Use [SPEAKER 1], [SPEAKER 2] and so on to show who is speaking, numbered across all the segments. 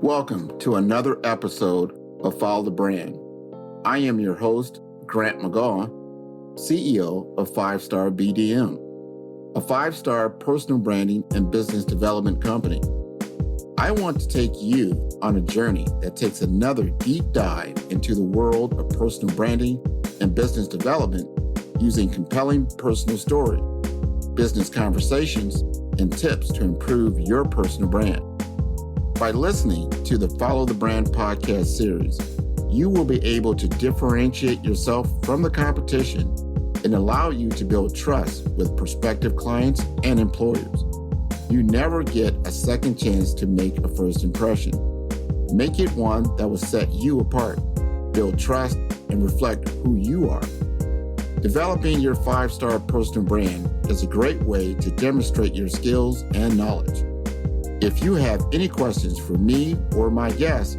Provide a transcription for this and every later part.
[SPEAKER 1] Welcome to another episode of Follow the Brand. I am your host, Grant McGaugh, CEO of Five Star BDM, a five-star personal branding and business development company. I want to take you on a journey that takes another deep dive into the world of personal branding and business development using compelling personal story, business conversations, and tips to improve your personal brand. By listening to the Follow the Brand podcast series, you will be able to differentiate yourself from the competition and allow you to build trust with prospective clients and employers. You never get a second chance to make a first impression. Make it one that will set you apart, build trust, and reflect who you are. Developing your five-star personal brand is a great way to demonstrate your skills and knowledge. If you have any questions for me or my guests,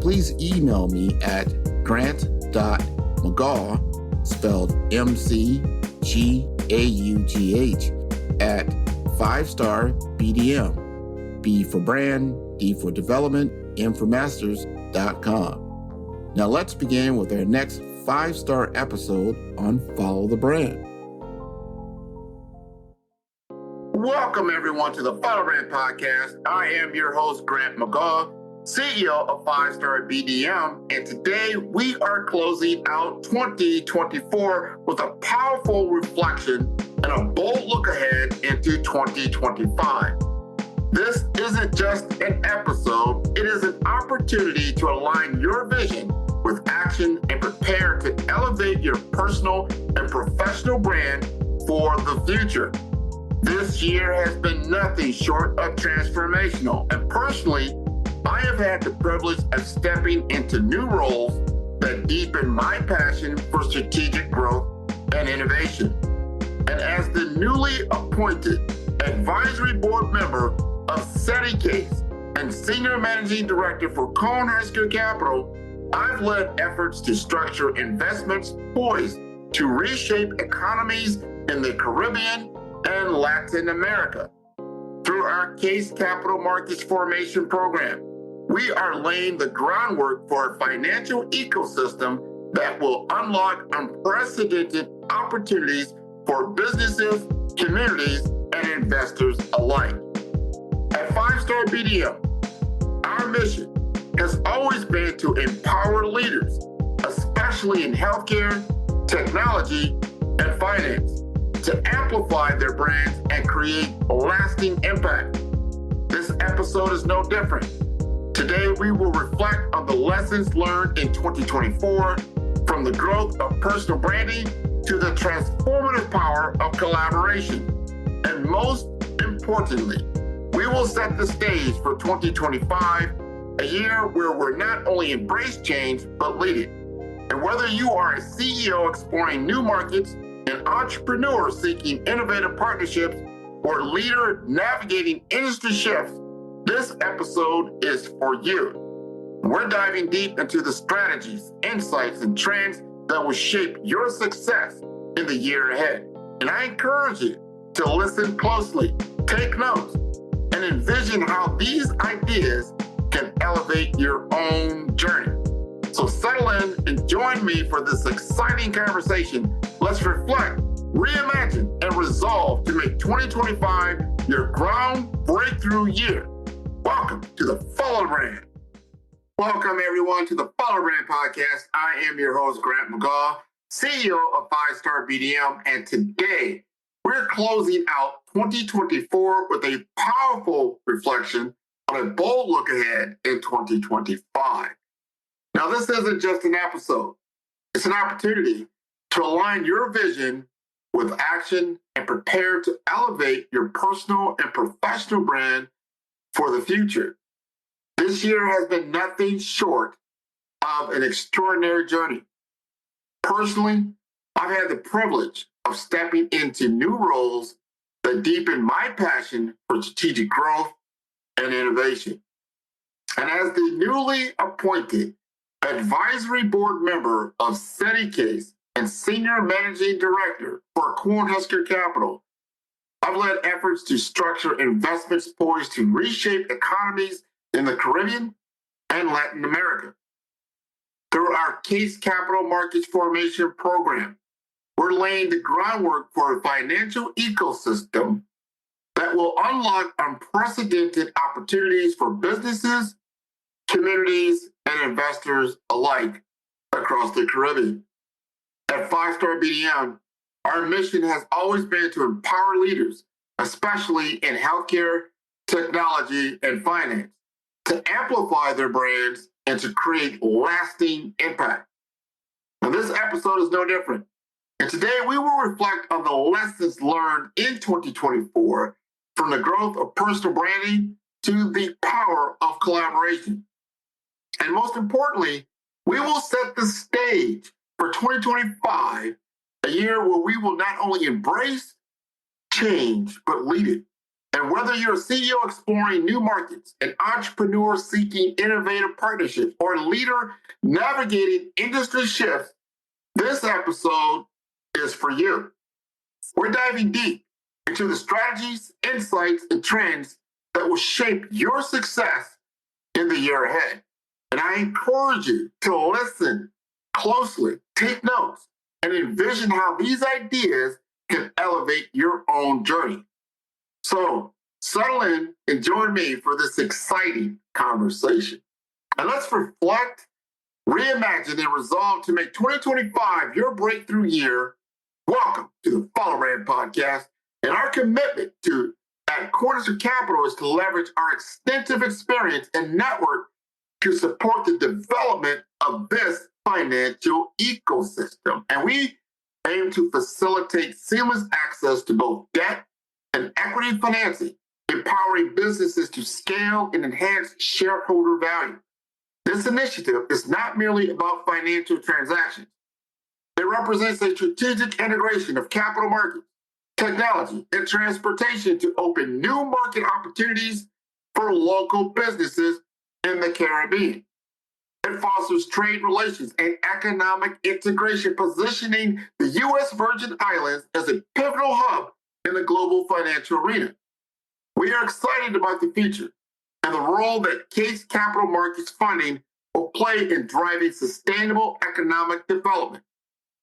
[SPEAKER 1] please email me at grant.mcgaugh, spelled M-C-G-A-U-G-H, at 5-Star BDM, B for brand, D for development, M for masters.com. Now let's begin with our next 5-star episode on Follow the Brand. Welcome, everyone, to the Follow Brand Podcast. I am your host, Grant McGaugh, CEO of Five Star BDM, and today we are closing out 2024 with a powerful reflection and a bold look ahead into 2025. This isn't just an episode, it is an opportunity to align your vision with action and prepare to elevate your personal and professional brand for the future. This year has been nothing short of transformational, and personally, I have had the privilege of stepping into new roles that deepen my passion for strategic growth and innovation. And as the newly appointed advisory board member of SETI Case and senior managing director for Cohen Capital, I've led efforts to structure investments poised to reshape economies in the Caribbean and Latin America. Through our Case Capital Markets Formation Program, we are laying the groundwork for a financial ecosystem that will unlock unprecedented opportunities for businesses, communities, and investors alike. At Five Star BDM, our mission has always been to empower leaders, especially in healthcare, technology, and finance, to amplify their brands and create lasting impact. This episode is no different. Today, we will reflect on the lessons learned in 2024, from the growth of personal branding to the transformative power of collaboration. And most importantly, we will set the stage for 2025, a year where we're not only embrace change, but lead it. And whether you are a CEO exploring new markets, an entrepreneur seeking innovative partnerships, or leader navigating industry shifts, this episode is for you. We're diving deep into the strategies, insights, and trends that will shape your success in the year ahead. And I encourage you to listen closely, take notes, and envision how these ideas can elevate your own journey. So settle in and join me for this exciting conversation. Let's reflect, reimagine, and resolve to make 2025 your ground breakthrough year. Welcome to the Follow Brand. Welcome, everyone, to the Follow Brand Podcast. I am your host, Grant McGaugh, CEO of Five Star BDM, and today we're closing out 2024 with a powerful reflection on a bold look ahead in 2025. Now, this isn't just an episode. It's an opportunity to align your vision with action and prepare to elevate your personal and professional brand for the future. This year has been nothing short of an extraordinary journey. Personally, I've had the privilege of stepping into new roles that deepen my passion for strategic growth and innovation. And as the newly appointed advisory board member of SETI Case and senior managing director for Cohen Capital, I've led efforts to structure investments poised to reshape economies in the Caribbean and Latin America. Through our Case Capital Markets Formation Program, we're laying the groundwork for a financial ecosystem that will unlock unprecedented opportunities for businesses, communities, and investors alike across the Caribbean. At Five Star BDM, our mission has always been to empower leaders, especially in healthcare, technology, and finance, to amplify their brands and to create lasting impact. Now, this episode is no different. And today we will reflect on the lessons learned in 2024 from the growth of personal branding to the power of collaboration. And most importantly, we will set the stage for 2025, a year where we will not only embrace change, but lead it. And whether you're a CEO exploring new markets, an entrepreneur seeking innovative partnerships, or a leader navigating industry shifts, this episode is for you. We're diving deep into the strategies, insights, and trends that will shape your success in the year ahead. And I encourage you to listen closely, take notes, and envision how these ideas can elevate your own journey. So settle in and join me for this exciting conversation. And let's reflect, reimagine, and resolve to make 2025 your breakthrough year. Welcome to the Follow Brand Podcast. And our commitment at Cohen Capital is to leverage our extensive experience and network to support the development of this financial ecosystem. And we aim to facilitate seamless access to both debt and equity financing, empowering businesses to scale and enhance shareholder value. This initiative is not merely about financial transactions. It represents a strategic integration of capital markets, technology, and transportation to open new market opportunities for local businesses in the Caribbean. It fosters trade relations and economic integration, positioning the U.S. Virgin Islands as a pivotal hub in the global financial arena. We are excited about the future and the role that Case Capital Markets funding will play in driving sustainable economic development.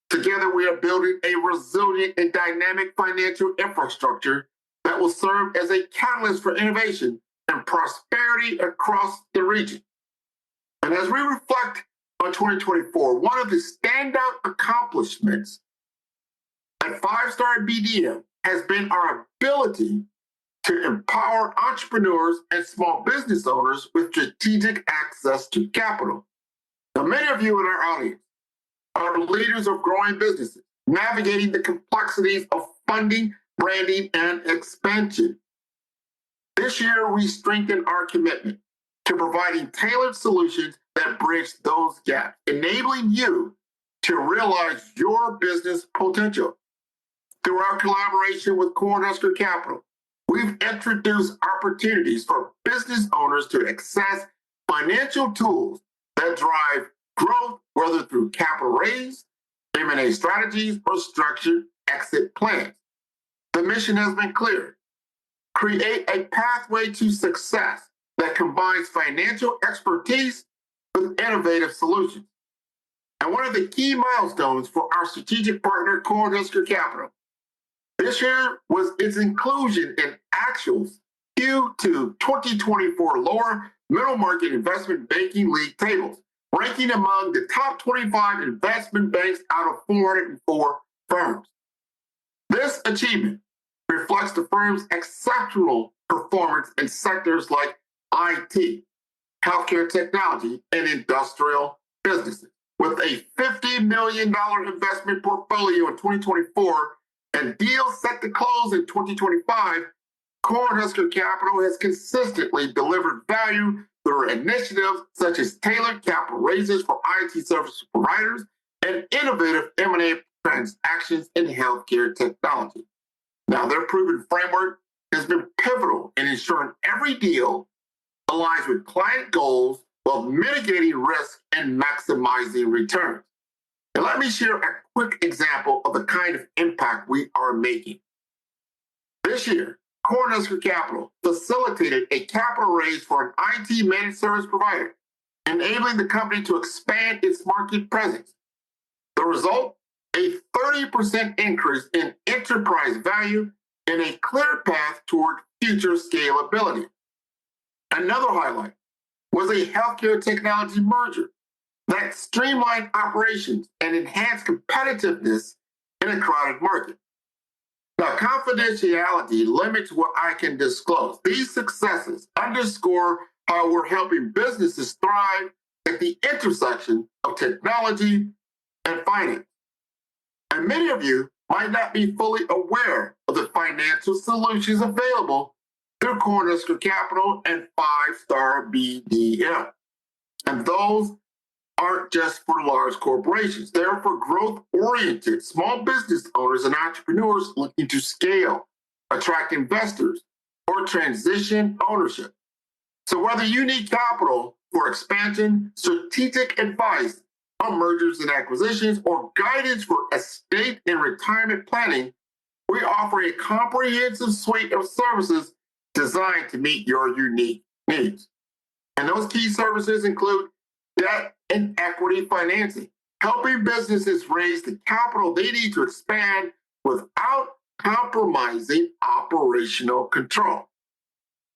[SPEAKER 1] Together, we are building a resilient and dynamic financial infrastructure that will serve as a catalyst for innovation and prosperity across the region. And as we reflect on 2024, one of the standout accomplishments at Five Star BDM has been our ability to empower entrepreneurs and small business owners with strategic access to capital. Now, many of you in our audience are leaders of growing businesses, navigating the complexities of funding, branding, and expansion. This year, we strengthen our commitment to providing tailored solutions that bridge those gaps, enabling you to realize your business potential. Through our collaboration with Cornhusker Capital, we've introduced opportunities for business owners to access financial tools that drive growth, whether through capital raise, M&A strategies, or structured exit plans. The mission has been clear: create a pathway to success that combines financial expertise with innovative solutions. And one of the key milestones for our strategic partner, Cornhusker Capital, this year was its inclusion in Actual's Q2 2024 Lower Middle Market Investment Banking League tables, ranking among the top 25 investment banks out of 404 firms. This achievement reflects the firm's exceptional performance in sectors like IT, healthcare technology, and industrial businesses. With a $50 million investment portfolio in 2024 and deals set to close in 2025, Cornhusker Capital has consistently delivered value through initiatives such as tailored capital raises for IT service providers and innovative M&A transactions in healthcare technology. Now, their proven framework has been pivotal in ensuring every deal aligns with client goals while mitigating risk and maximizing returns. And let me share a quick example of the kind of impact we are making. This year, Cornhusker Capital facilitated a capital raise for an IT managed service provider enabling the company to expand its market presence. The result? A 30% increase in enterprise value and a clear path toward future scalability. Another highlight was a healthcare technology merger that streamlined operations and enhanced competitiveness in a crowded market. Now, confidentiality limits what I can disclose. These successes underscore how we're helping businesses thrive at the intersection of technology and finance. And many of you might not be fully aware of the financial solutions available through Cornerstone Capital and Five Star BDM. And those aren't just for large corporations. They're for growth-oriented small business owners and entrepreneurs looking to scale, attract investors, or transition ownership. So whether you need capital for expansion, strategic advice on mergers and acquisitions, or guidance for estate and retirement planning, we offer a comprehensive suite of services designed to meet your unique needs. And those key services include debt and equity financing, helping businesses raise the capital they need to expand without compromising operational control.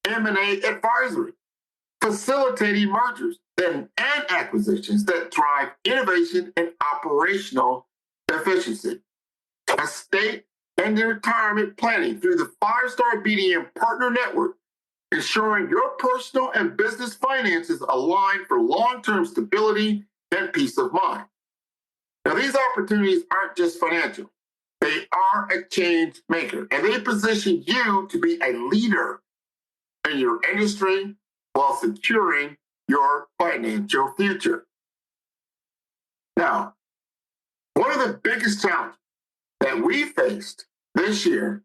[SPEAKER 1] M&A advisory, facilitating mergers and acquisitions that drive innovation and operational efficiency. Estate and retirement planning through the Five Star BDM Partner Network, ensuring your personal and business finances align for long-term stability and peace of mind. Now, these opportunities aren't just financial. They are a change maker, and they position you to be a leader in your industry while securing your financial future. Now, one of the biggest challenges that we faced this year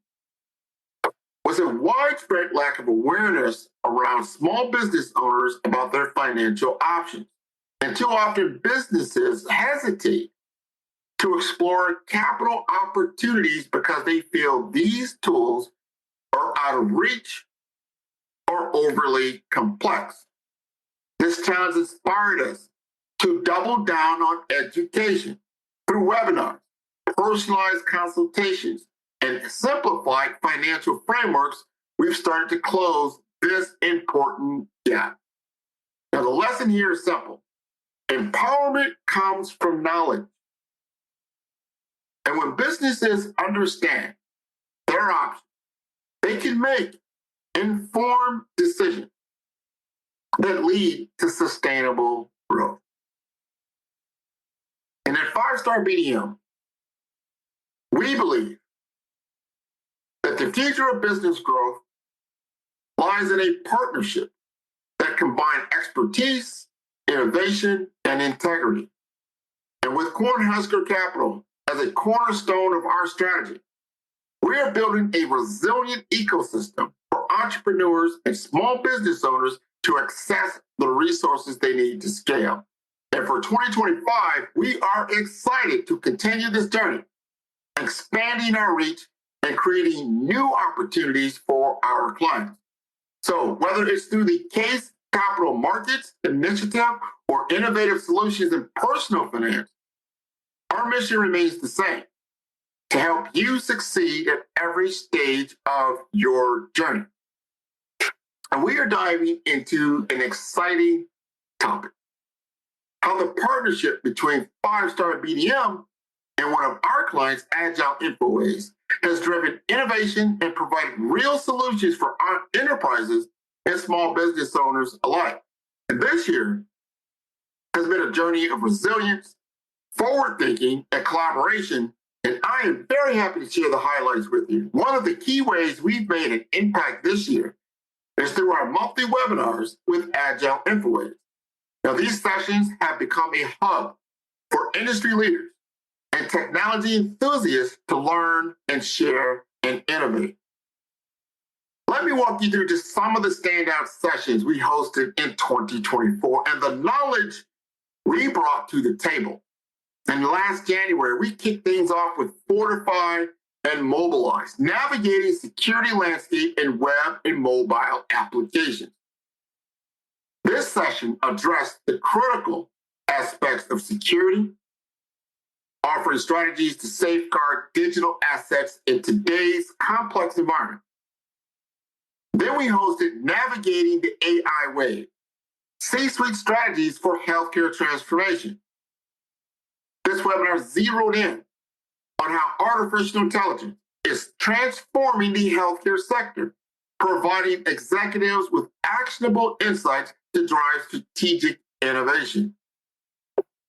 [SPEAKER 1] was a widespread lack of awareness around small business owners about their financial options. And too often businesses hesitate to explore capital opportunities because they feel these tools are out of reach or overly complex. This challenge inspired us to double down on education through webinars, personalized consultations, and simplified financial frameworks. We've started to close this important gap. Now, the lesson here is simple. Empowerment comes from knowledge. And when businesses understand their options, they can make informed decisions that lead to sustainable growth. And at Five Star BDM, we believe that the future of business growth lies in a partnership that combines expertise, innovation, and integrity. And with Cornerstone Capital as a cornerstone of our strategy, we are building a resilient ecosystem for entrepreneurs and small business owners to access the resources they need to scale. And for 2025, we are excited to continue this journey, expanding our reach and creating new opportunities for our clients. So whether it's through the Case Capital Markets Initiative or innovative solutions in personal finance, our mission remains the same: to help you succeed at every stage of your journey. And we are diving into an exciting topic: how the partnership between Five Star BDM and one of our clients, Agile InfoWays, has driven innovation and provided real solutions for our enterprises and small business owners alike. And this year has been a journey of resilience, forward thinking, and collaboration. And I am very happy to share the highlights with you. One of the key ways we've made an impact this year is through our monthly webinars with Agile InfoWays. Now, these sessions have become a hub for industry leaders and technology enthusiasts to learn and share and innovate. Let me walk you through just some of the standout sessions we hosted in 2024 and the knowledge we brought to the table. And last January, we kicked things off with Fortify and Mobilize, navigating security landscape in web and mobile applications. This session addressed the critical aspects of security, offering strategies to safeguard digital assets in today's complex environment. Then we hosted Navigating the AI Wave, C-suite strategies for healthcare transformation. This webinar zeroed in on how artificial intelligence is transforming the healthcare sector, providing executives with actionable insights to drive strategic innovation.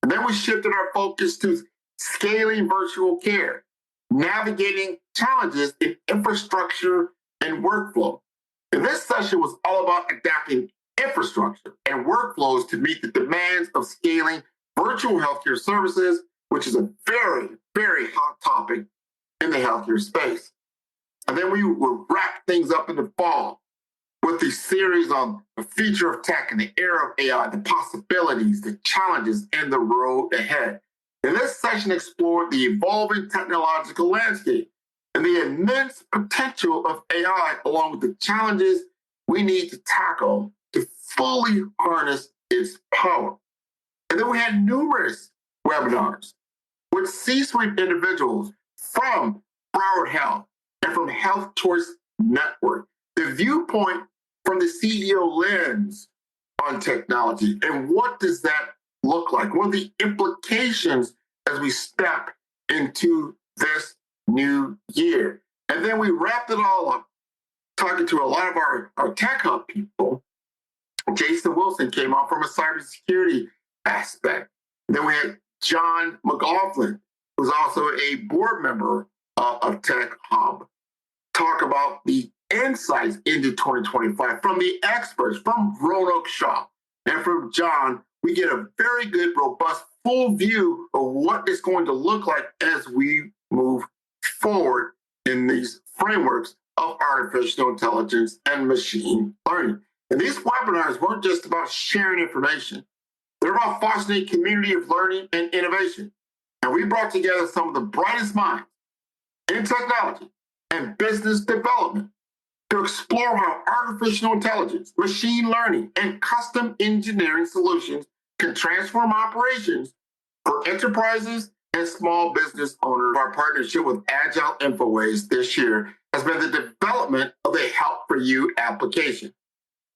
[SPEAKER 1] And then we shifted our focus to scaling virtual care, navigating challenges in infrastructure and workflow. And this session was all about adapting infrastructure and workflows to meet the demands of scaling virtual healthcare services, which is a very, very hot topic in the healthcare space. And then we will wrap things up in the fall with the series on the future of tech and the era of AI, the possibilities, the challenges, and the road ahead. And this session explored the evolving technological landscape and the immense potential of AI, along with the challenges we need to tackle to fully harness its power. And then we had numerous webinars with C-suite individuals from Broward Health and from Health Choice Network. The viewpoint from the CEO lens on technology and what does that look like? What are the implications as we step into this new year? And then we wrapped it all up talking to a lot of our Tech Hub people. Jason Wilson came on from a cybersecurity aspect. And then we had John McLaughlin, who's also a board member of Tech Hub, talk about the insights into 2025 from the experts, from Roanoke Shaw and from John. We get a very good, robust, full view of what it's going to look like as we move forward in these frameworks of artificial intelligence and machine learning. And these webinars weren't just about sharing information. They're about fostering a community of learning and innovation. And we brought together some of the brightest minds in technology and business development to explore how artificial intelligence, machine learning, and custom engineering solutions can transform operations for enterprises and small business owners. Our partnership with Agile InfoWays this year has been the development of the Help for You application.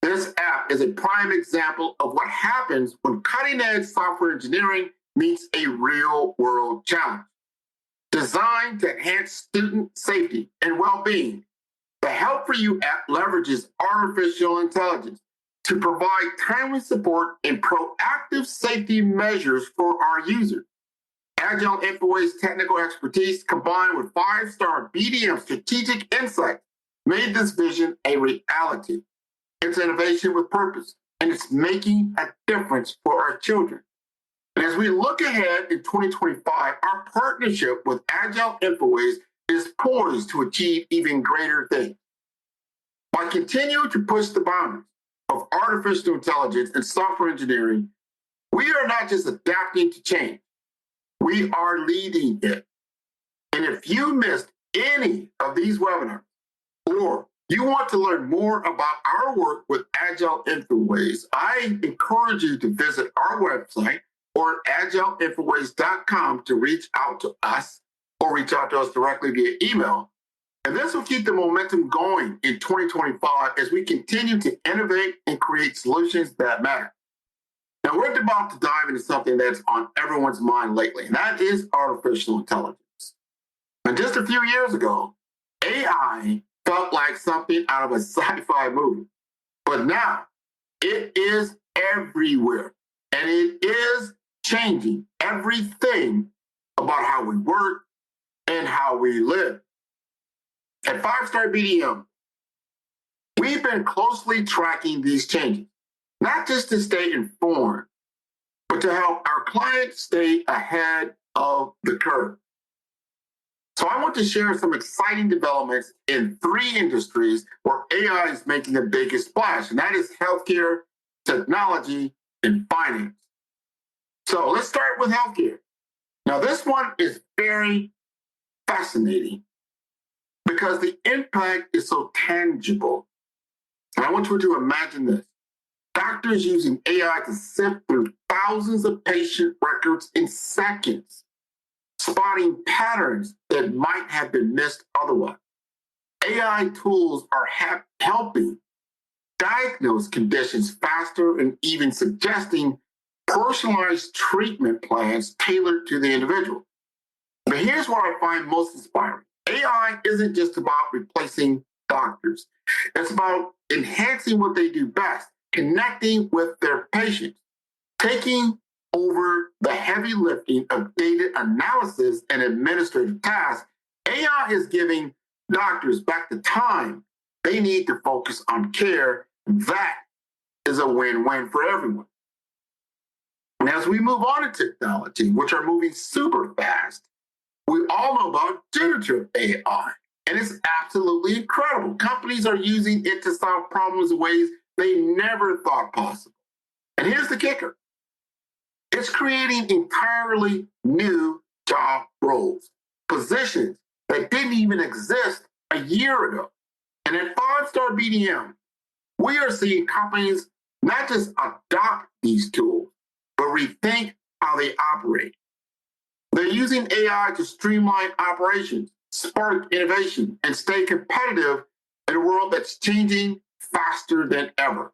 [SPEAKER 1] This app is a prime example of what happens when cutting-edge software engineering meets a real-world challenge. Designed to enhance student safety and well-being, the Help for You app leverages artificial intelligence to provide timely support and proactive safety measures for our users. Agile InfoWays technical expertise combined with 5 Star BDM strategic insight made this vision a reality. It's innovation with purpose, and it's making a difference for our children. And as we look ahead in 2025, our partnership with Agile InfoWays is poised to achieve even greater things. By continuing to push the boundaries of artificial intelligence and software engineering, we are not just adapting to change, we are leading it. And if you missed any of these webinars, or you want to learn more about our work with Agile InfoWays, I encourage you to visit our website or agileinfoways.com to reach out to us or reach out to us directly via email. And this will keep the momentum going in 2025 as we continue to innovate and create solutions that matter. Now, we're about to dive into something that's on everyone's mind lately, and that is artificial intelligence. And just a few years ago, AI felt like something out of a sci-fi movie. But now, it is everywhere, and it is changing everything about how we work and how we live. At 5 Star BDM, we've been closely tracking these changes, not just to stay informed, but to help our clients stay ahead of the curve. So I want to share some exciting developments in 3 industries where AI is making the biggest splash, and that is healthcare, technology, and finance. So let's start with healthcare. Now, this one is very fascinating because the impact is so tangible. And I want you to imagine this. Doctors using AI to sift through thousands of patient records in seconds, spotting patterns that might have been missed otherwise. AI tools are helping diagnose conditions faster and even suggesting personalized treatment plans tailored to the individual. But here's what I find most inspiring. AI isn't just about replacing doctors. It's about enhancing what they do best, connecting with their patients, taking over the heavy lifting of data analysis and administrative tasks. AI is giving doctors back the time they need to focus on care. That is a win-win for everyone. And as we move on to technology, which are moving super fast, we all know about generative AI, and it's absolutely incredible. Companies are using it to solve problems in ways they never thought possible. And here's the kicker. It's creating entirely new job roles, positions that didn't even exist a year ago. And at Five Star BDM, we are seeing companies not just adopt these tools, but rethink how they operate. They're using AI to streamline operations, spark innovation, and stay competitive in a world that's changing faster than ever.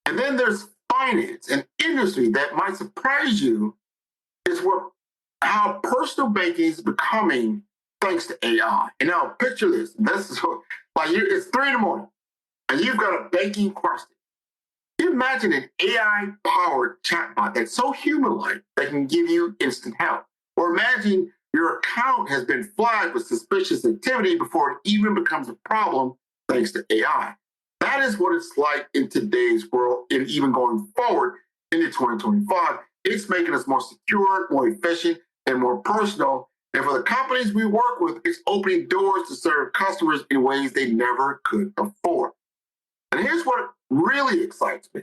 [SPEAKER 1] And then there's finance and industry that might surprise you is how personal banking is becoming thanks to AI. And now picture this. This is like it's 3 a.m. and you've got a banking question. Can you imagine an AI-powered chatbot that's so human-like that can give you instant help? Or imagine your account has been flagged with suspicious activity before it even becomes a problem thanks to AI. That is what it's like in today's world, and even going forward into 2025. It's making us more secure, more efficient, and more personal. And for the companies we work with, it's opening doors to serve customers in ways they never could before. And here's what really excites me.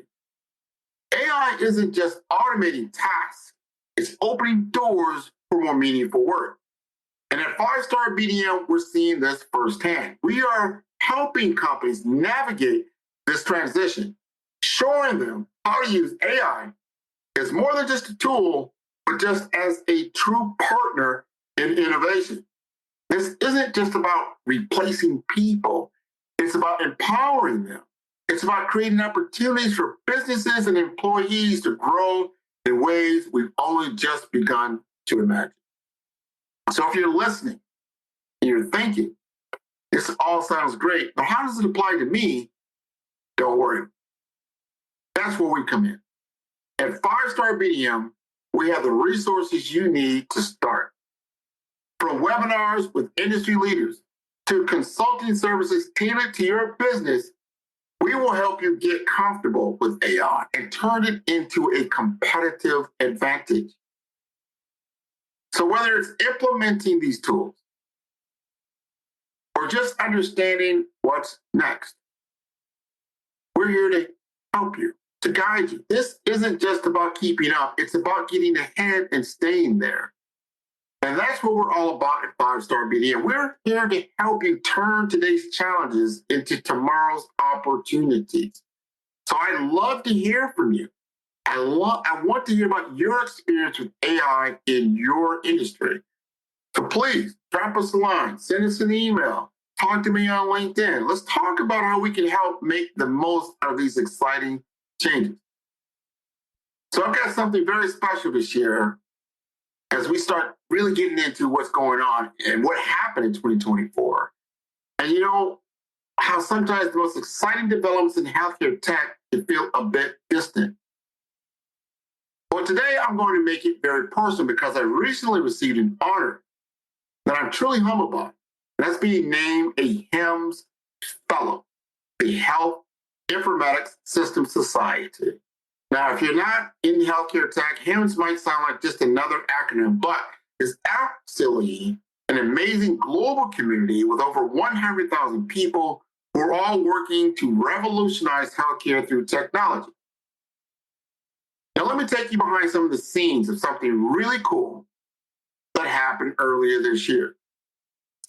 [SPEAKER 1] AI isn't just automating tasks, it's opening doors for more meaningful work. And at Five Star BDM, we're seeing this firsthand. We are helping companies navigate this transition, showing them how to use AI as more than just a tool, but just as a true partner in innovation. This isn't just about replacing people, it's about empowering them. It's about creating opportunities for businesses and employees to grow in ways we've only just begun to imagine. So if you're listening and you're thinking, this all sounds great, but how does it apply to me? Don't worry. That's where we come in. At Five Star BDM, we have the resources you need to start. From webinars with industry leaders to consulting services tailored to your business, we will help you get comfortable with AI and turn it into a competitive advantage. So whether it's implementing these tools or just understanding what's next, we're here to help you, to guide you. This isn't just about keeping up. It's about getting ahead and staying there. And that's what we're all about at Five Star BDM. We're here to help you turn today's challenges into tomorrow's opportunities. So I'd love to hear from you. I want to hear about your experience with AI in your industry. So please drop us a line, send us an email, talk to me on LinkedIn. Let's talk about how we can help make the most of these exciting changes. So I've got something very special to share as we start really getting into what's going on and what happened in 2024. And you know how sometimes the most exciting developments in healthcare tech can feel a bit distant. Well, today I'm going to make it very personal because I recently received an honor that I'm truly humbled by. And that's being named a HIMSS Fellow, the Health Informatics System Society. Now, if you're not in healthcare tech, HIMSS might sound like just another acronym, but it's absolutely an amazing global community with over 100,000 people who are all working to revolutionize healthcare through technology. Now, let me take you behind some of the scenes of something really cool that happened earlier this year.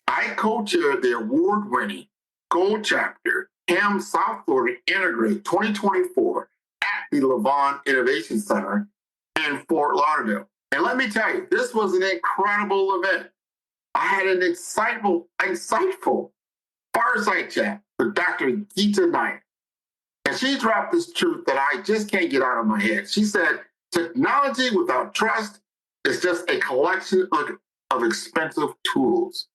[SPEAKER 1] I co-chaired the award-winning Gold Chapter HIMSS South Florida Integrate 2024 the Levon Innovation Center in Fort Lauderdale. And let me tell you, this was an incredible event. I had an insightful fireside chat with Dr. Gita Nayak. And she dropped this truth that I just can't get out of my head. She said, technology without trust is just a collection of expensive tools.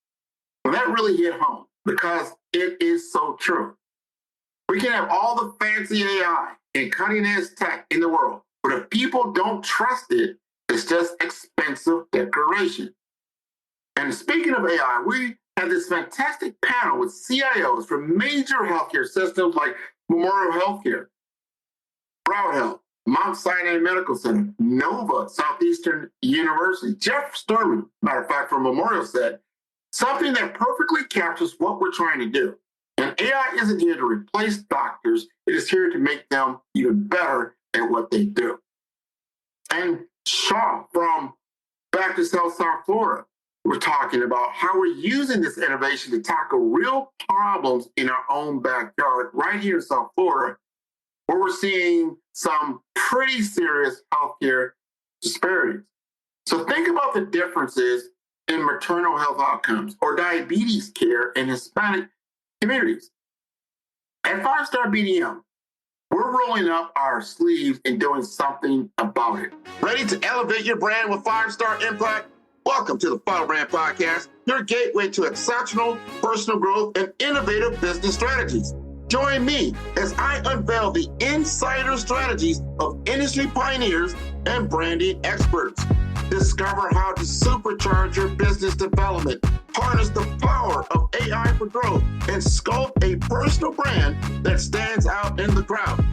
[SPEAKER 1] And that really hit home because it is so true. We can have all the fancy AI and cutting edge tech in the world, but if people don't trust it, it's just expensive decoration. And speaking of AI, we had this fantastic panel with CIOs from major healthcare systems like Memorial Healthcare, Broward Health, Mount Sinai Medical Center, Nova, Southeastern University. Jeff Sturman, matter of fact, from Memorial said, something that perfectly captures what we're trying to do. And AI isn't here to replace doctors. It is here to make them even better at what they do. And Shaw from Baptist Health South Florida, we're talking about how we're using this innovation to tackle real problems in our own backyard right here in South Florida, where we're seeing some pretty serious healthcare disparities. So think about the differences in maternal health outcomes or diabetes care in Hispanic communities. At Five Star BDM, we're rolling up our sleeves and doing something about it. Ready to elevate your brand with 5-star impact? Welcome to the Funnel Brand Podcast, your gateway to exceptional personal growth and innovative business strategies. Join me as I unveil the insider strategies of industry pioneers and branding experts. Discover how to supercharge your business development, harness the power of AI for growth, and sculpt a personal brand that stands out in the crowd.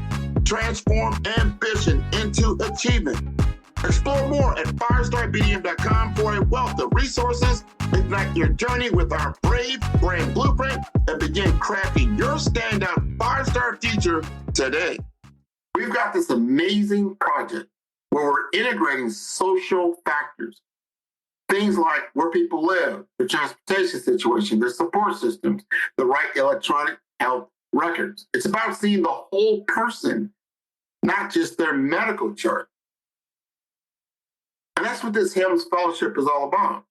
[SPEAKER 1] Transform ambition into achievement. Explore more at firestarbdm.com for a wealth of resources. Ignite your journey with our brave brand blueprint and begin crafting your standout 5-star future today. We've got this amazing project where we're integrating social factors, things like where people live, the transportation situation, their support systems, the right electronic health records. It's about seeing the whole person, not just their medical chart. And that's what this HIMSS Fellowship is all about.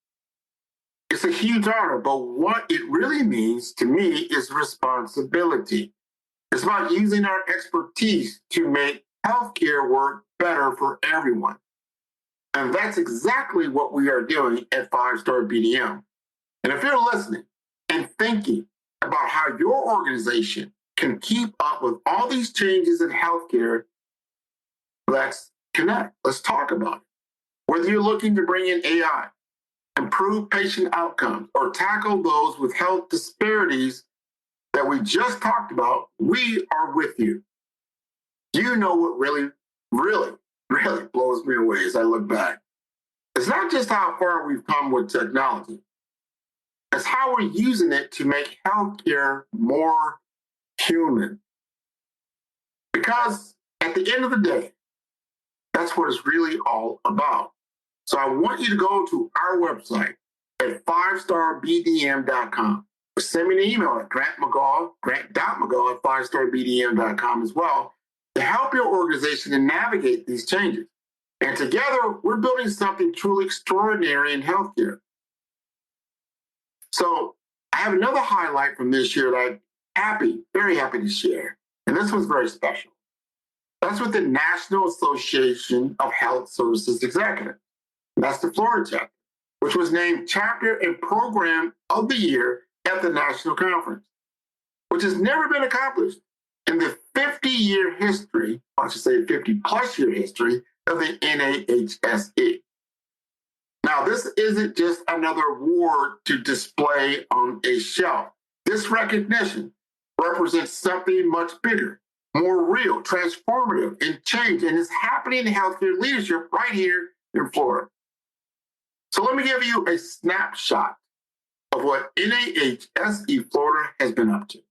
[SPEAKER 1] It's a huge honor, but what it really means to me is responsibility. It's about using our expertise to make healthcare work better for everyone. And that's exactly what we are doing at 5-Star BDM. And if you're listening and thinking about how your organization can keep up with all these changes in healthcare, let's connect. Let's talk about it. Whether you're looking to bring in AI, improve patient outcomes, or tackle those with health disparities that we just talked about, we are with you. You know what really blows me away as I look back? It's not just how far we've come with technology. It's how we're using it to make healthcare more human. Because at the end of the day, that's what it's really all about. So I want you to go to our website at 5starbdm.com. Send me an email at grant.mcgaugh at 5starbdm.com as well to help your organization to navigate these changes. And together, we're building something truly extraordinary in healthcare. So I have another highlight from this year that I'm very happy to share. And this one's very special. That's with the National Association of Health Services Executives. That's the Florida chapter, which was named Chapter and Program of the Year at the National Conference, which has never been accomplished in the 50-year history, I should say 50-plus year history of the NAHSE. Now, this isn't just another award to display on a shelf. This recognition represents something much bigger, more real, transformative, and change, and it's happening in healthcare leadership right here in Florida. So let me give you a snapshot of what NAHSE Florida has been up to.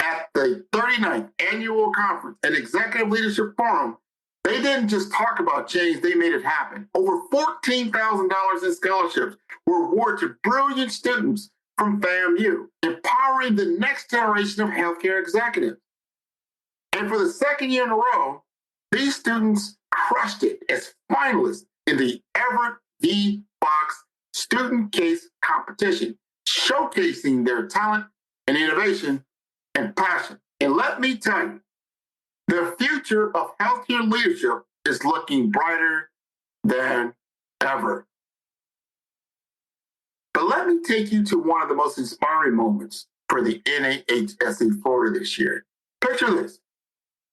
[SPEAKER 1] At the 39th Annual Conference and Executive Leadership Forum, they didn't just talk about change, they made it happen. Over $14,000 in scholarships were awarded to brilliant students from FAMU, empowering the next generation of healthcare executives. And for the second year in a row, These students crushed it as finalists in the Everett V. Fox Student Case Competition, showcasing their talent and innovation and passion. And let me tell you, the future of healthcare leadership is looking brighter than ever. But let me take you to one of the most inspiring moments for the NAHSE Florida this year. Picture this.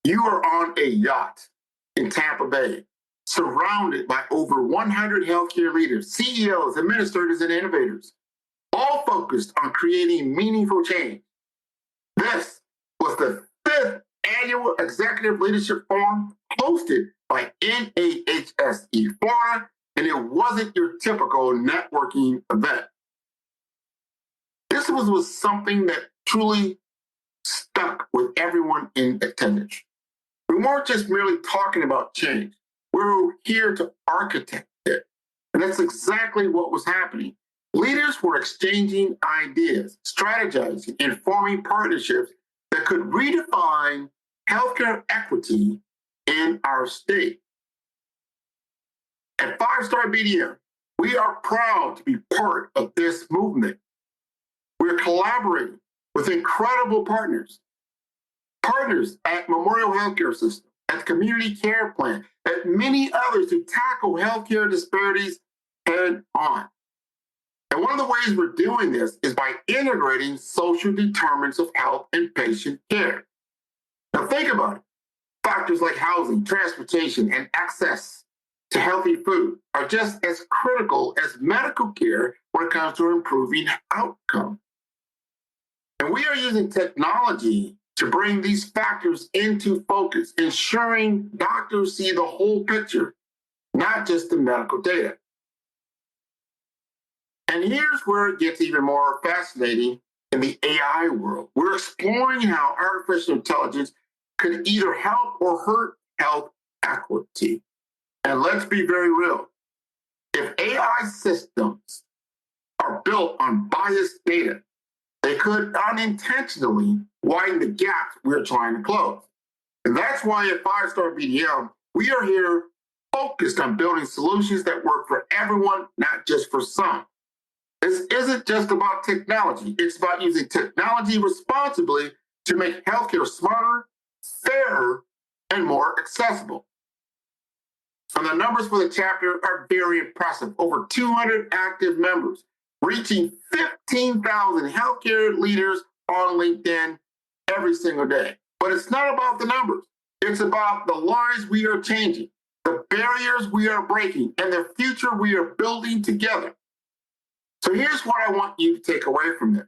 [SPEAKER 1] You are on a yacht in Tampa Bay, surrounded by over 100 healthcare leaders, CEOs, administrators, and innovators, all focused on creating meaningful change. This was the 5th annual Executive Leadership Forum hosted by NAHSE Florida, and it wasn't your typical networking event. This was something that truly stuck with everyone in attendance. We weren't just merely talking about change. We were here to architect it. And that's exactly what was happening. Leaders were exchanging ideas, strategizing, and forming partnerships that could redefine healthcare equity in our state. At Five Star BDM, we are proud to be part of this movement. We're collaborating with incredible partners at Memorial Healthcare System, at the Community Care Plan, at many others to tackle healthcare disparities head on. And one of the ways we're doing this is by integrating social determinants of health and patient care. Now think about it. Factors like housing, transportation, and access to healthy food are just as critical as medical care when it comes to improving outcome. And we are using technology to bring these factors into focus, ensuring doctors see the whole picture, not just the medical data. And here's where it gets even more fascinating in the AI world. We're exploring how artificial intelligence could either help or hurt health equity. And let's be very real. If AI systems are built on biased data, they could unintentionally widen the gaps we're trying to close. And that's why at Five Star BDM, we are here focused on building solutions that work for everyone, not just for some. This isn't just about technology. It's about using technology responsibly to make healthcare smarter, fairer, and more accessible. And the numbers for the chapter are very impressive. Over 200 active members, reaching 15,000 healthcare leaders on LinkedIn every single day. But it's not about the numbers. It's about the lives we are changing, the barriers we are breaking, and the future we are building together. So here's what I want you to take away from this.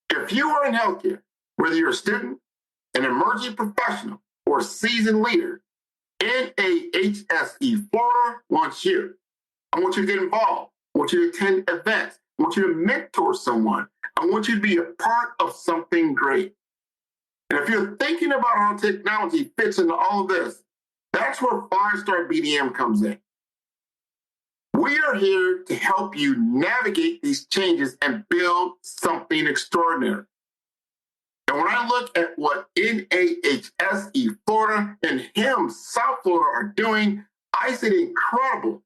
[SPEAKER 1] If you are in healthcare, whether you're a student, an emerging professional, or a seasoned leader, NAHSE Florida wants you. I want you to get involved. I want you to attend events. I want you to mentor someone. I want you to be a part of something great. And if you're thinking about how technology fits into all of this, that's where Five Star BDM comes in. We are here to help you navigate these changes and build something extraordinary. And when I look at what NAHSE Florida and HIMSS South Florida are doing, I see an incredible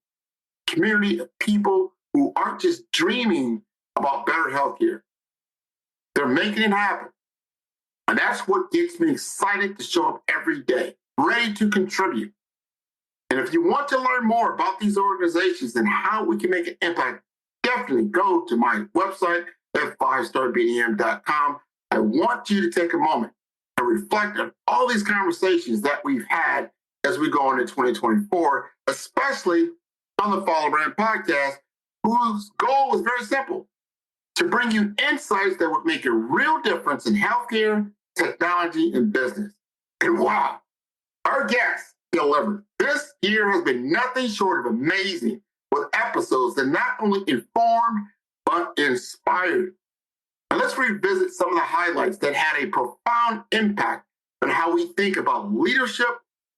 [SPEAKER 1] community of people who aren't just dreaming about better healthcare. They're making it happen. And that's what gets me excited to show up every day, ready to contribute. And if you want to learn more about these organizations and how we can make an impact, definitely go to my website at fivestarbdm.com. I want you to take a moment and reflect on all these conversations that we've had as we go into 2024, especially on the Follow Brand podcast, whose goal is very simple: to bring you insights that would make a real difference in healthcare, technology, and business. And wow, our guests delivered. This year has been nothing short of amazing, with episodes that not only informed, but inspired. And let's revisit some of the highlights that had a profound impact on how we think about leadership,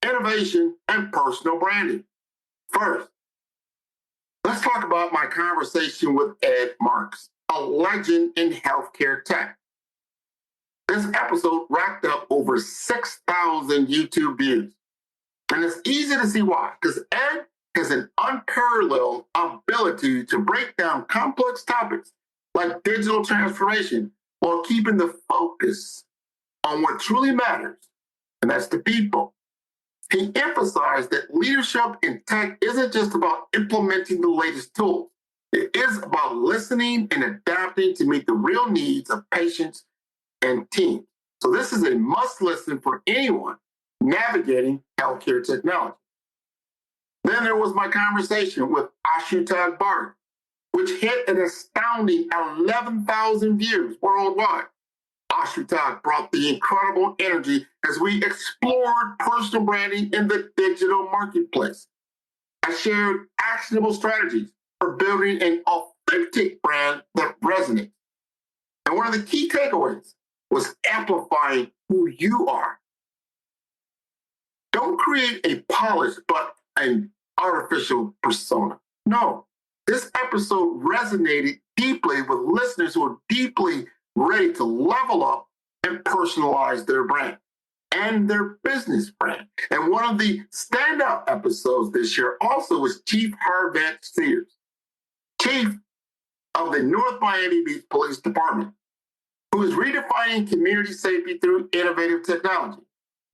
[SPEAKER 1] innovation, and personal branding. First, let's talk about my conversation with Ed Marks, a legend in healthcare tech. This episode racked up over 6,000 YouTube views. And it's easy to see why, because Ed has an unparalleled ability to break down complex topics like digital transformation while keeping the focus on what truly matters, and that's the people. He emphasized that leadership in tech isn't just about implementing the latest tools. It is about listening and adapting to meet the real needs of patients and teams. So this is a must listen for anyone navigating healthcare technology. Then there was my conversation with Ashutosh Barnes, which hit an astounding 11,000 views worldwide. Ashutosh brought the incredible energy as we explored personal branding in the digital marketplace. I shared actionable strategies for building an authentic brand that resonates. And one of the key takeaways was amplifying who you are. Don't create a polished but an artificial persona. No, this episode resonated deeply with listeners who are deeply ready to level up and personalize their brand and their business brand. And one of the standout episodes this year also was Chief Harvant Sears, Chief of the North Miami Beach Police Department, who is redefining community safety through innovative technology.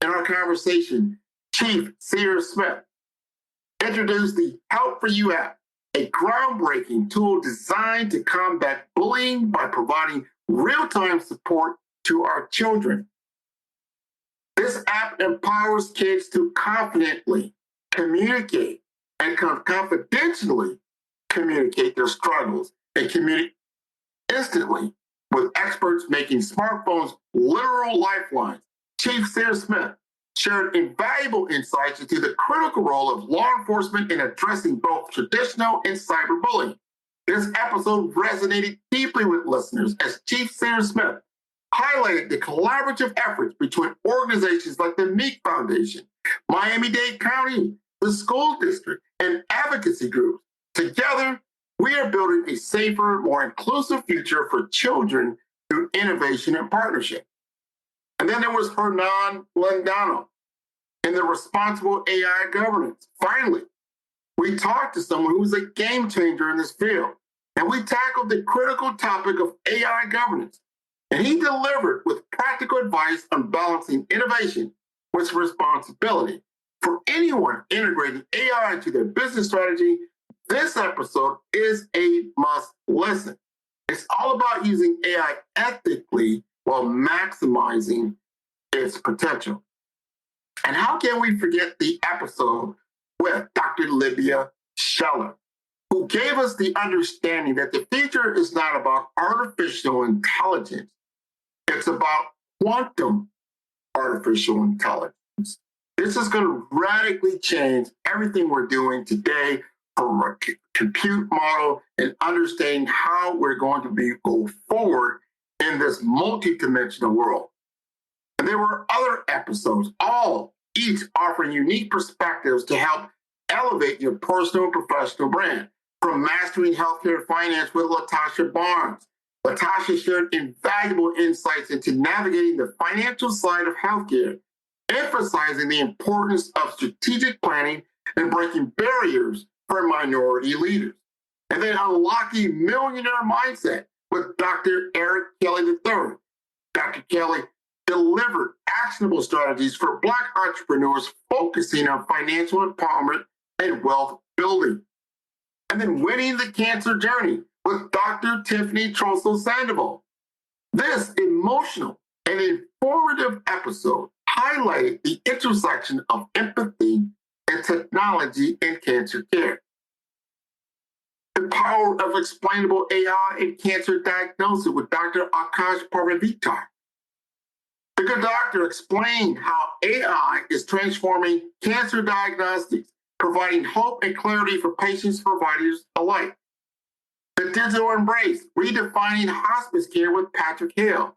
[SPEAKER 1] In our conversation, Chief Sears Smith introduced the Help for You app, a groundbreaking tool designed to combat bullying by providing real-time support to our children. This app empowers kids to confidently communicate and confidentially communicate their struggles and communicate instantly with experts making smartphones literal lifelines. Chief Sears Smith shared invaluable insights into the critical role of law enforcement in addressing both traditional and cyberbullying. This episode resonated deeply with listeners as Chief Sears Smith highlighted the collaborative efforts between organizations like the Meek Foundation, Miami-Dade County, the school district, and advocacy groups. Together, we are building a safer, more inclusive future for children through innovation and partnership. And then there was Hernan Landano and the responsible AI governance. Finally, we talked to someone who's a game changer in this field, and we tackled the critical topic of AI governance. And he delivered with practical advice on balancing innovation with responsibility. For anyone integrating AI into their business strategy, this episode is a must listen. It's all about using AI ethically while maximizing its potential. And how can we forget the episode with Dr. Libya Scheller, who gave us the understanding that the future is not about artificial intelligence. It's about quantum artificial intelligence. This is going to radically change everything we're doing today from a compute model and understanding how we're going to go forward in this multidimensional world. And there were other episodes, each offering unique perspectives to help elevate your personal and professional brand. From mastering healthcare finance with Latasha Barnes, Latasha shared invaluable insights into navigating the financial side of healthcare, emphasizing the importance of strategic planning and breaking barriers for minority leaders. And then unlocking millionaire mindset with Dr. Eric Kelly III. Dr. Kelly delivered actionable strategies for Black entrepreneurs focusing on financial empowerment and wealth building. And then winning the cancer journey with Dr. Tiffany Trostle-Sandoval. This emotional and informative episode highlighted the intersection of empathy and technology in cancer care. The power of explainable AI in cancer diagnosis with Dr. Akash Parvati. The good doctor explained how AI is transforming cancer diagnostics, providing hope and clarity for patients and providers alike. The digital embrace, redefining hospice care with Patrick Hale.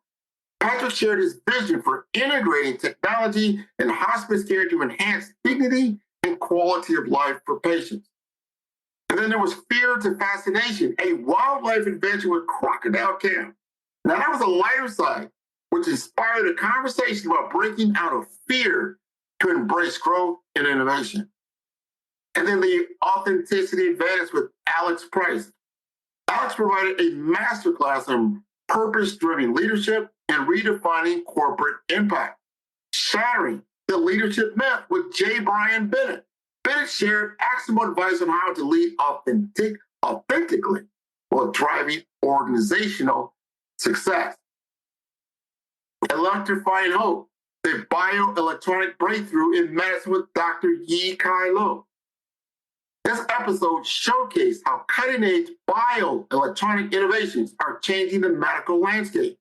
[SPEAKER 1] Patrick shared his vision for integrating technology and hospice care to enhance dignity and quality of life for patients. And then there was Fear to Fascination, a wildlife adventure with Crocodile Cam. Now that was a lighter side, which inspired a conversation about breaking out of fear to embrace growth and innovation. And then the authenticity advantage with Alex Price. Alex provided a masterclass on purpose-driven leadership and redefining corporate impact, shattering the leadership myth with J. Brian Bennett. Bennett shared actionable advice on how to lead authentically while driving organizational success. Electrifying Hope, the bioelectronic breakthrough in medicine with Dr. Yi Kai Lo. This episode showcased how cutting-edge bioelectronic innovations are changing the medical landscape.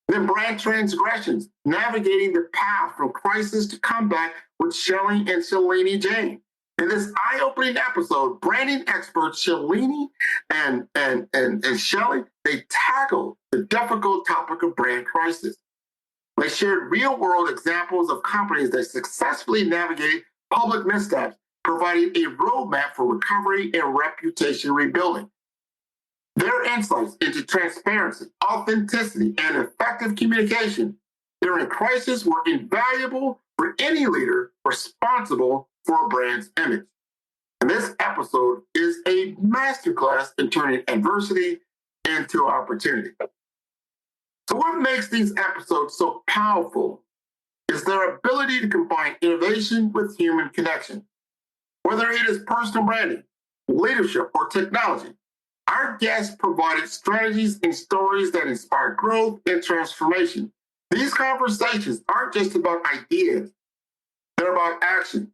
[SPEAKER 1] Then brand transgressions, navigating the path from crisis to comeback with Shelley and Shalini Jain. In this eye-opening episode, branding experts Shalini and Shelley, they tackled the difficult topic of brand crisis. They shared real-world examples of companies that successfully navigated public missteps, providing a roadmap for recovery and reputation rebuilding. Their insights into transparency, authenticity, and effective communication during crisis were invaluable for any leader responsible for a brand's image. And this episode is a masterclass in turning adversity into opportunity. So what makes these episodes so powerful is their ability to combine innovation with human connection. Whether it is personal branding, leadership, or technology, our guests provided strategies and stories that inspire growth and transformation. These conversations aren't just about ideas, they're about action.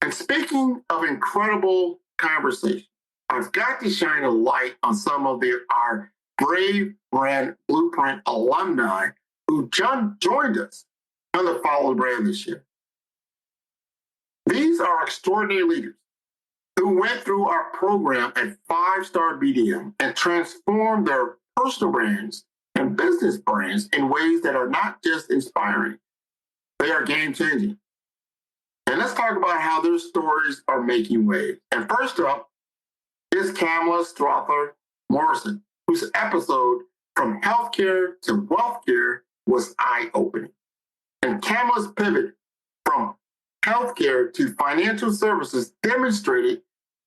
[SPEAKER 1] And speaking of incredible conversation, I've got to shine a light on some of our Brave Brand Blueprint alumni who joined us on the Follow Brand this year. These are extraordinary leaders who went through our program at Five Star BDM and transformed their personal brands and business brands in ways that are not just inspiring, they are game-changing. And let's talk about how their stories are making waves. And first up is Kamala Strother Morrison, whose episode From Healthcare to Wealthcare was eye-opening. And Kamala's pivot from healthcare to financial services demonstrated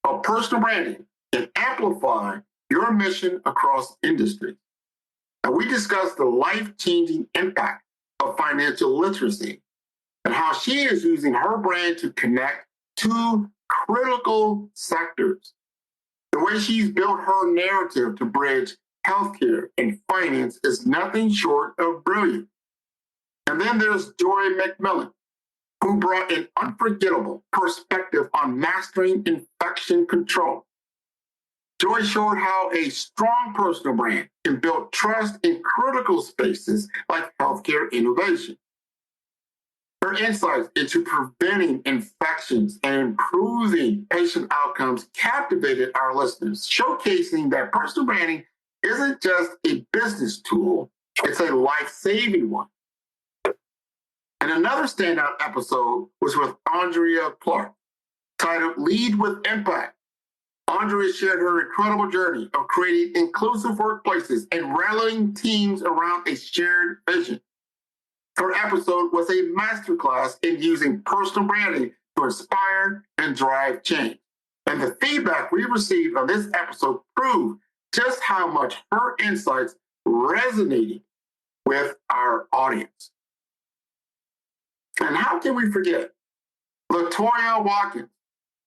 [SPEAKER 1] how personal branding can amplify your mission across industries. And we discussed the life-changing impact of financial literacy and how she is using her brand to connect two critical sectors. The way she's built her narrative to bridge healthcare and finance is nothing short of brilliant. And then there's Joy McMillan, who brought an unforgettable perspective on mastering infection control. Joy showed how a strong personal brand can build trust in critical spaces like healthcare innovation. Her insights into preventing infections and improving patient outcomes captivated our listeners, showcasing that personal branding isn't just a business tool, it's a life-saving one. And another standout episode was with Andrea Clark, titled Lead with Impact. Andrea shared her incredible journey of creating inclusive workplaces and rallying teams around a shared vision. Her episode was a masterclass in using personal branding to inspire and drive change. And the feedback we received on this episode proved just how much her insights resonated with our audience. And how can we forget Latoya Watkins,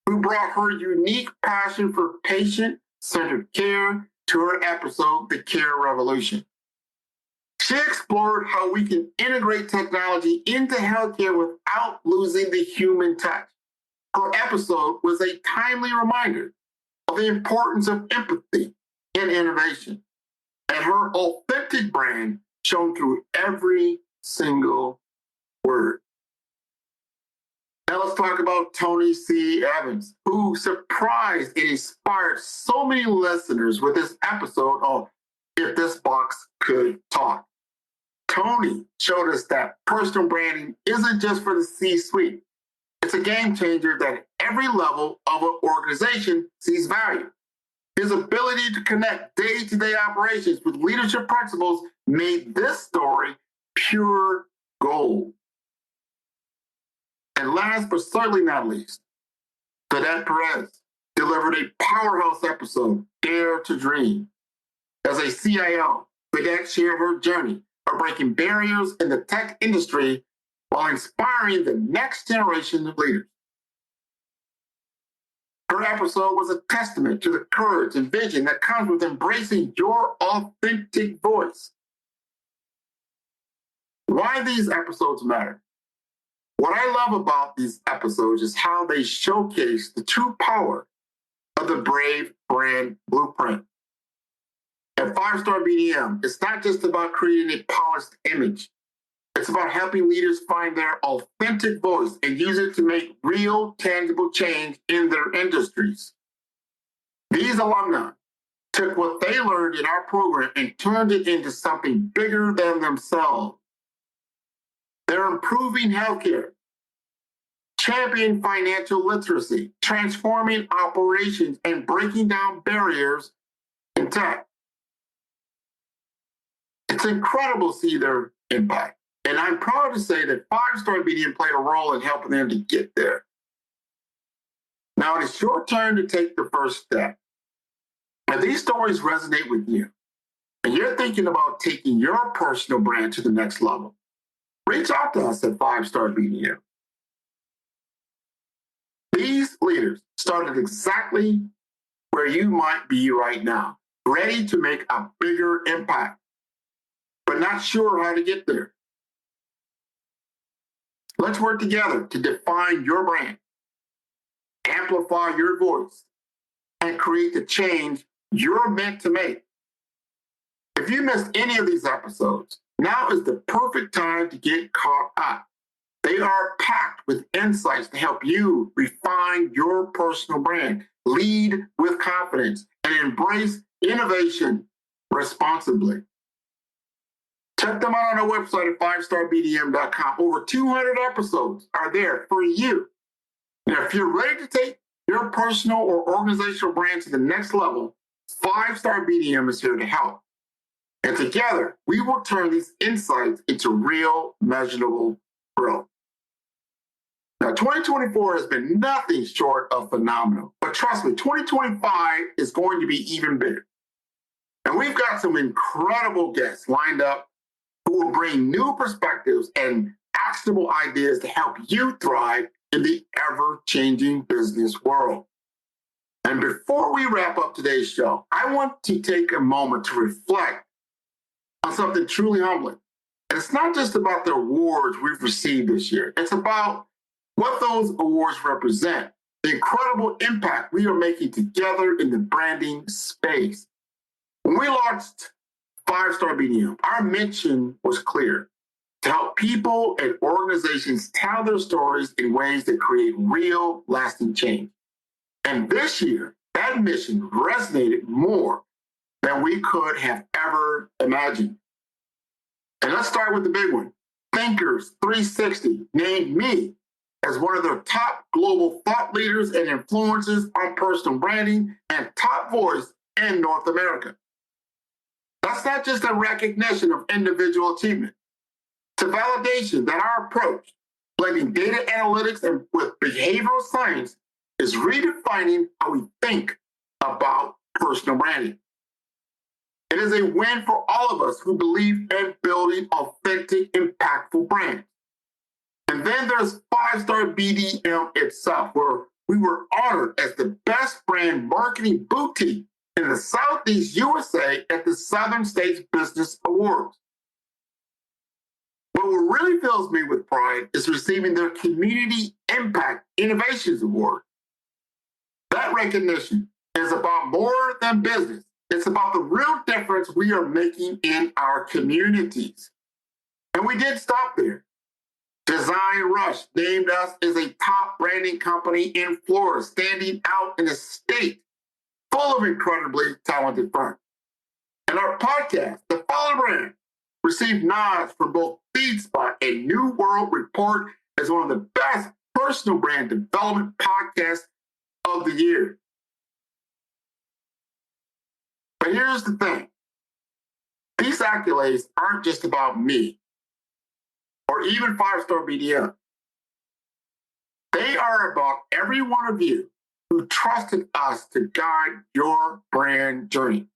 [SPEAKER 1] who brought her unique passion for patient-centered care to her episode, The Care Revolution. She explored how we can integrate technology into healthcare without losing the human touch. Her episode was a timely reminder of the importance of empathy and innovation, and her authentic brand shone through every single word. Now let's talk about Tony C. Evans, who surprised and inspired so many listeners with this episode of If This Box Could Talk. Tony showed us that personal branding isn't just for the C-suite. It's a game changer that at every level of an organization sees value. His ability to connect day-to-day operations with leadership principles made this story pure gold. And last but certainly not least, Cadet Perez delivered a powerhouse episode, Dare to Dream. As a CIO, Cadet shared her journey of breaking barriers in the tech industry while inspiring the next generation of leaders. Her episode was a testament to the courage and vision that comes with embracing your authentic voice. Why these episodes matter? What I love about these episodes is how they showcase the true power of the Brave Brand Blueprint. At Five Star BDM, it's not just about creating a polished image. It's about helping leaders find their authentic voice and use it to make real, tangible change in their industries. These alumni took what they learned in our program and turned it into something bigger than themselves. They're improving healthcare, championing financial literacy, transforming operations, and breaking down barriers in tech. It's incredible to see their impact. And I'm proud to say that Five Star BDM played a role in helping them to get there. Now it is your turn to take the first step. If these stories resonate with you, and you're thinking about taking your personal brand to the next level, reach out to us at Five Star BDM. These leaders started exactly where you might be right now, ready to make a bigger impact, but not sure how to get there. Let's work together to define your brand, amplify your voice, and create the change you're meant to make. If you missed any of these episodes, now is the perfect time to get caught up. They are packed with insights to help you refine your personal brand, lead with confidence, and embrace innovation responsibly. Check them out on our website at fivestarbdm.com. Over 200 episodes are there for you. Now, if you're ready to take your personal or organizational brand to the next level, Five Star BDM is here to help. And together, we will turn these insights into real, measurable growth. Now, 2024 has been nothing short of phenomenal. But trust me, 2025 is going to be even bigger. And we've got some incredible guests lined up who will bring new perspectives and actionable ideas to help you thrive in the ever-changing business world. And before we wrap up today's show, I want to take a moment to reflect on something truly humbling. And it's not just about the awards we've received this year. It's about what those awards represent, the incredible impact we are making together in the branding space. When we launched Five Star BDM, our mission was clear: to help people and organizations tell their stories in ways that create real, lasting change. And this year, that mission resonated more than we could have ever imagined. And let's start with the big one. Thinkers 360 named me as one of their top global thought leaders and influencers on personal branding and top voice in North America. That's not just a recognition of individual achievement. It's a validation that our approach, blending data analytics and with behavioral science, is redefining how we think about personal branding. It is a win for all of us who believe in building authentic, impactful brands. And then there's Five Star BDM itself, where we were honored as the best brand marketing boutique in the Southeast USA at the Southern States Business Awards. But what really fills me with pride is receiving their Community Impact Innovations Award. That recognition is about more than business. It's about the real difference we are making in our communities. And we did stop there. Design Rush named us as a top branding company in Florida, standing out in a state full of incredibly talented firms. And our podcast, The Follow Brand, received nods from both FeedSpot and New World Report as one of the best personal brand development podcasts of the year. But here's the thing. These accolades aren't just about me or even Five Star BDM. They are about every one of you who trusted us to guide your brand journey.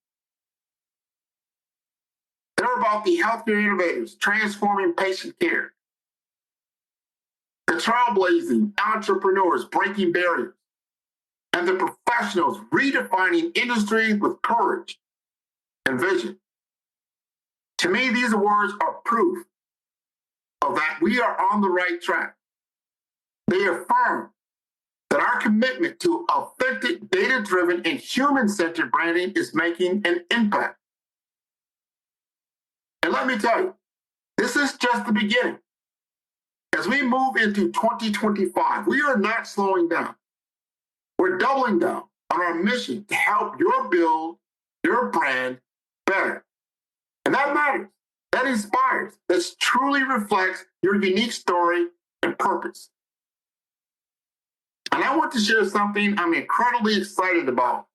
[SPEAKER 1] They're about the healthcare innovators transforming patient care, the trailblazing entrepreneurs breaking barriers, and the professionals redefining industry with courage and vision. To me, these awards are proof of that we are on the right track. They affirm that our commitment to authentic, data-driven, and human-centered branding is making an impact. And let me tell you, this is just the beginning. As we move into 2025, we are not slowing down. We're doubling down on our mission to help you build your brand better. And that matters. That inspires. That truly reflects your unique story and purpose. And I want to share something I'm incredibly excited about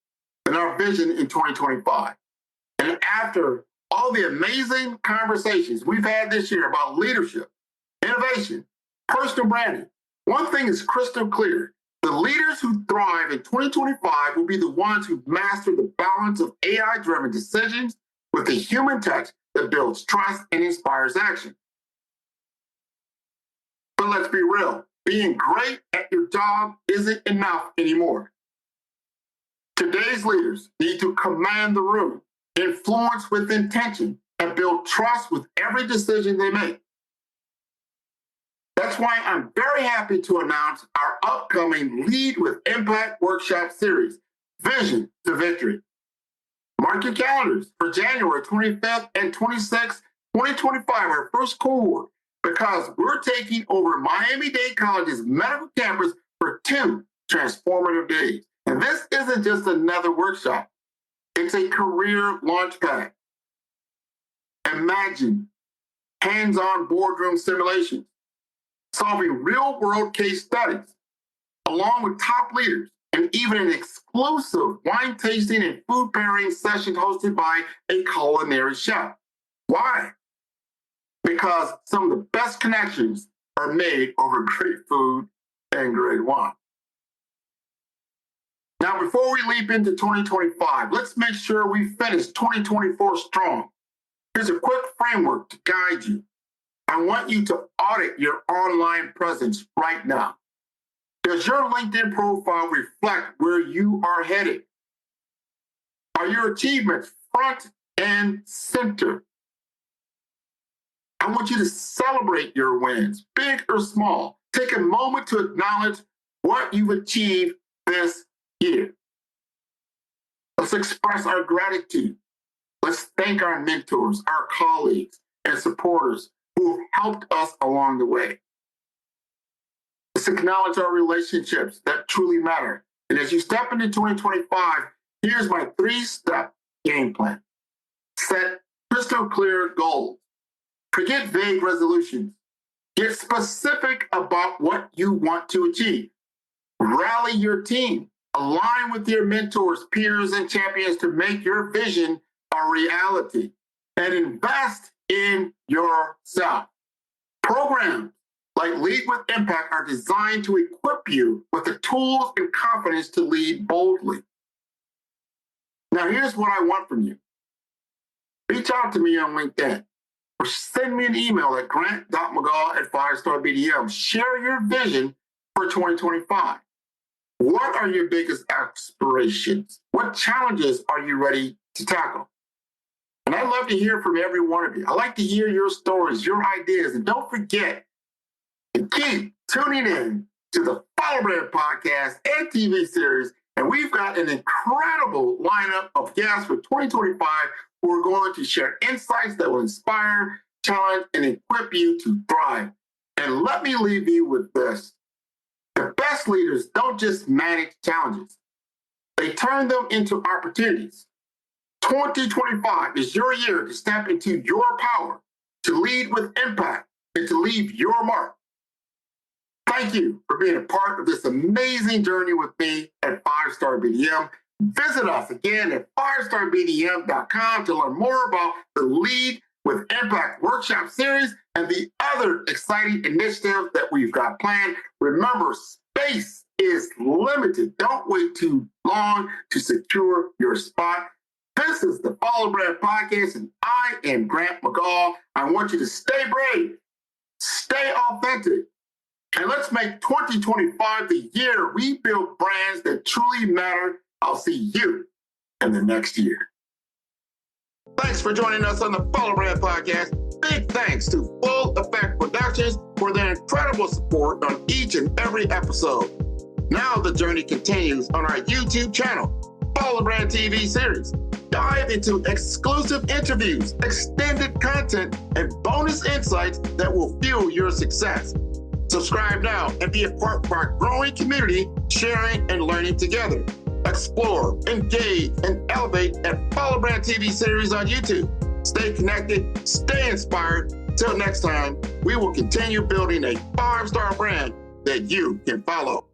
[SPEAKER 1] in our vision in 2025. And after all the amazing conversations we've had this year about leadership, innovation, personal branding, one thing is crystal clear. The leaders who thrive in 2025 will be the ones who master the balance of AI-driven decisions with the human touch that builds trust and inspires action. But let's be real, being great at your job isn't enough anymore. Today's leaders need to command the room, influence with intention, and build trust with every decision they make. That's why I'm very happy to announce our upcoming Lead with Impact workshop series, Vision to Victory. Mark your calendars for January 25th and 26th, 2025, our first cohort, because we're taking over Miami-Dade College's medical campus for 2 transformative days. And this isn't just another workshop. It's a career launchpad. Imagine hands-on boardroom simulations, solving real-world case studies, along with top leaders, and even an exclusive wine tasting and food pairing session hosted by a culinary chef. Why? Because some of the best connections are made over great food and great wine. Now, before we leap into 2025, let's make sure we finish 2024 strong. Here's a quick framework to guide you. I want you to audit your online presence right now. Does your LinkedIn profile reflect where you are headed? Are your achievements front and center? I want you to celebrate your wins, big or small. Take a moment to acknowledge what you've achieved this year. Let's express our gratitude. Let's thank our mentors, our colleagues, and supporters who have helped us along the way. Let's acknowledge our relationships that truly matter. And as you step into 2025, here's my 3-step game plan. Set crystal clear goals. Forget vague resolutions. Get specific about what you want to achieve. Rally your team. Align with your mentors, peers, and champions to make your vision a reality. And invest in yourself. Programs like Lead with Impact are designed to equip you with the tools and confidence to lead boldly. Now, here's what I want from you. Reach out to me on LinkedIn or send me an email at grant.mcgaugh@5starbdm. Share your vision for 2025. What are your biggest aspirations? What challenges are you ready to tackle? And I'd love to hear from every one of you. I like to hear your stories, your ideas, and don't forget to keep tuning in to the Follow Brand podcast and TV series. And we've got an incredible lineup of guests for 2025 who are going to share insights that will inspire, challenge, and equip you to thrive. And let me leave you with this. The best leaders don't just manage challenges. They turn them into opportunities. 2025 is your year to step into your power, to lead with impact, and to leave your mark. Thank you for being a part of this amazing journey with me at 5 Star BDM. Visit us again at fivestarbdm.com to learn more about the Lead with Impact workshop series and the other exciting initiatives that we've got planned. Remember, Space is limited. Don't wait too long to secure your spot. This is the Follow Brand Podcast, and I am Grant McGaugh. I want you to stay brave, stay authentic, and let's make 2025 the year we build brands that truly matter. I'll see you in the next year. Thanks for joining us on the Follow Brand Podcast. Big thanks to Full Effect Productions for their incredible support on each and every episode. Now the journey continues on our YouTube channel, Follow Brand TV series. Dive into exclusive interviews, extended content, and bonus insights that will fuel your success. Subscribe now and be a part of our growing community, sharing and learning together. Explore, engage, and elevate at Follow Brand TV series on YouTube. Stay connected, stay inspired. Till next time, we will continue building a 5-star brand that you can follow.